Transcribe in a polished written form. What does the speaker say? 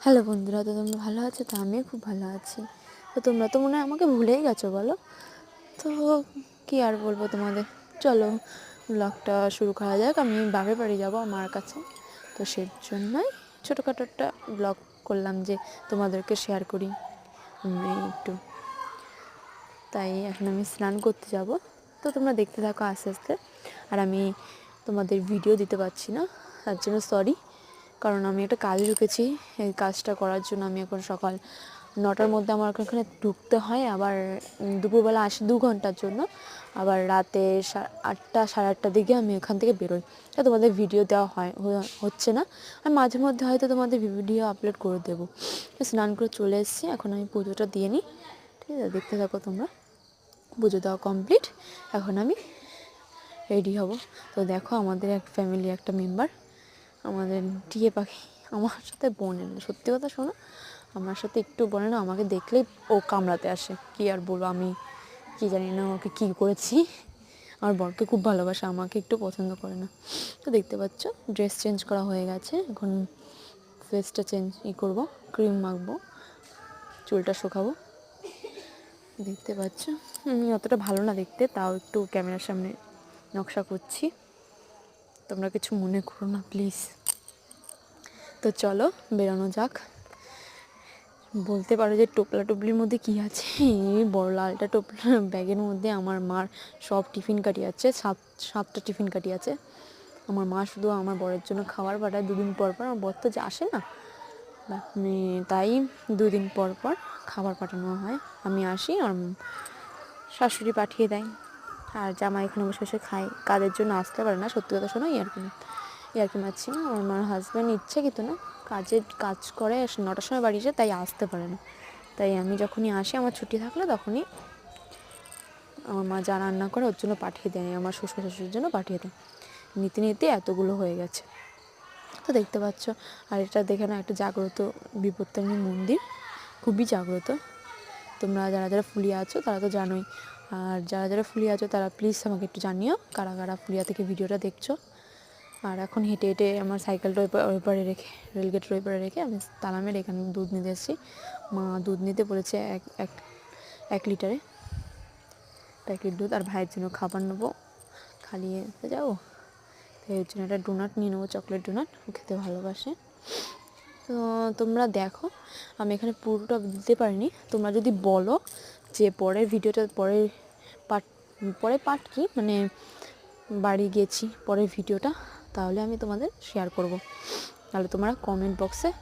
Hello বন্ধুরা, তো তোমরা ভালো আছো? তো আমিও খুব ভালো আছি। তো তোমরা তো মনে হয় আমাকে ভুলেই গেছো বলো। তো কী আর বলবো তোমাদের, চলো ব্লগটা শুরু করা যাক। আমি বাপের বাড়ি যাবো মার কাছে, তো সেই জন্যই ছোটোখাটো একটা ব্লগ করলাম যে তোমাদেরকে শেয়ার করি একটু। তাই এখন আমি স্নান করতে যাব, তো তোমরা দেখতে থাকো আস্তে আস্তে। আর আমি তোমাদের ভিডিও দিতে পারছি না, তার জন্য সরি। কারণ আমি একটা কাজে ঢুকেছি, এই কাজটা করার জন্য আমি এখন সকাল 9টার মধ্যে আমার ওখানে ঢুকতে হয়। আবার দুপুরবেলা আসি 2 ঘন্টার জন্য, আবার রাতে 8টা সাড়ে 8টার দিকে আমি ওখান থেকে বেরোই। তা তোমাদের ভিডিও দেওয়া হচ্ছে না। আর মাঝে মধ্যে হয়তো তোমাদের ভিডিও আপলোড করে দেবো। স্নান করে চলে এসেছি, এখন আমি পুজোটা দিয়ে নিই। ঠিক আছে, দেখতে থাকো তোমরা। পুজো দেওয়া কমপ্লিট, এখন আমি রেডি হব। তো দেখো, আমাদের এক ফ্যামিলি একটা মেম্বার, আমাদের টিয়ে পাখি, আমার সাথে বনে না। সত্যি কথা শোনো, আমার সাথে একটু বনে না। আমাকে দেখলেই ও কামড়াতে আসে। কি আর বলবো, আমি কি জানি না ওকে কী করেছি। আমার বরকে খুব ভালোবাসে, আমাকে একটু পছন্দ করে না। তো দেখতে পাচ্ছ, ড্রেস চেঞ্জ করা হয়ে গেছে। এখন ফেসটা করবো, ক্রিম মাখবো, চুলটা শুকাবো। দেখতে পাচ্ছ আমি অতটা ভালো না দেখতে, তাও একটু ক্যামেরার সামনে নকশা করছি। তোমরা কিছু মনে করো না প্লিজ। তো চলো বেরোনো যাক। বলতে পারো যে টোপলা টুপলির মধ্যে কী আছে, এই বড় লালটা টোপলা ব্যাগের মধ্যে আমার মার সব টিফিন কাটি আছে। 7টা টিফিন কাটি আছে। আমার মা শুধু আমার বরের জন্য খাবার পাঠায় 2 দিন পর পর। আমার বর তো যে আসে না, তাই 2 দিন পর পর খাবার পাঠানো হয়। আমি আসি আর শাশুড়ি পাঠিয়ে দেয়। আর জামা এখানে বসে বসে খায়, কাজের জন্য আসতে পারে না। সত্যি কথা শোনো, ইয়ার্কি মারছি না। আমার মার হাজব্যান্ড ইচ্ছে কিন্তু না, কাজ করে 9টার সময় বাড়ি যায়, তাই আসতে পারে না। তাই আমি যখনই আসি, আমার ছুটি থাকলে তখনই আমার মা যা রান্না করে ওর জন্য পাঠিয়ে দেয়, আমার শ্বশুর শাশুড়ির জন্য পাঠিয়ে দেয়। নিতে নিতে এতগুলো হয়ে গেছে, তো দেখতে পাচ্ছ। আর এটা দেখে না, একটা জাগ্রত বিপত্তারিণী মন্দির, খুবই জাগ্রত। তোমরা যারা যারা ফুলিয়া আছো তারা তো জানোই। আর যারা যারা ফুলিয়া আছো তারা প্লিজ আমাকে একটু জানিও কারা কারা ফুলিয়া থেকে ভিডিওটা দেখছো। আর এখন হেঁটে হেঁটে আমার সাইকেলটা ওই পারে রেখে, রেলগেটের ওই পারে রেখে আমি তালামের এখানে দুধ নিতে এসেছি। মা দুধ নিতে বলেছে এক লিটারে প্যাকেট দুধ। আর ভাইয়ের জন্য খাবার নেবো, খালিয়ে যাবো। তাই এর জন্য একটা ডোনাট নিয়ে নেবো, চকলেট ডোনাট, ও খেতে ভালোবাসে। তো তোমরা দেখো, আমি এখানে পুরোটা দিতে পারিনি। তোমরা যদি বলো যে পরের ভিডিওটা, পরের পার্ট কি, মানে বাড়ি গেছি পরের ভিডিওটা, তাহলে আমি তোমাদের শেয়ার করব। তাহলে তোমরা কমেন্ট বক্সে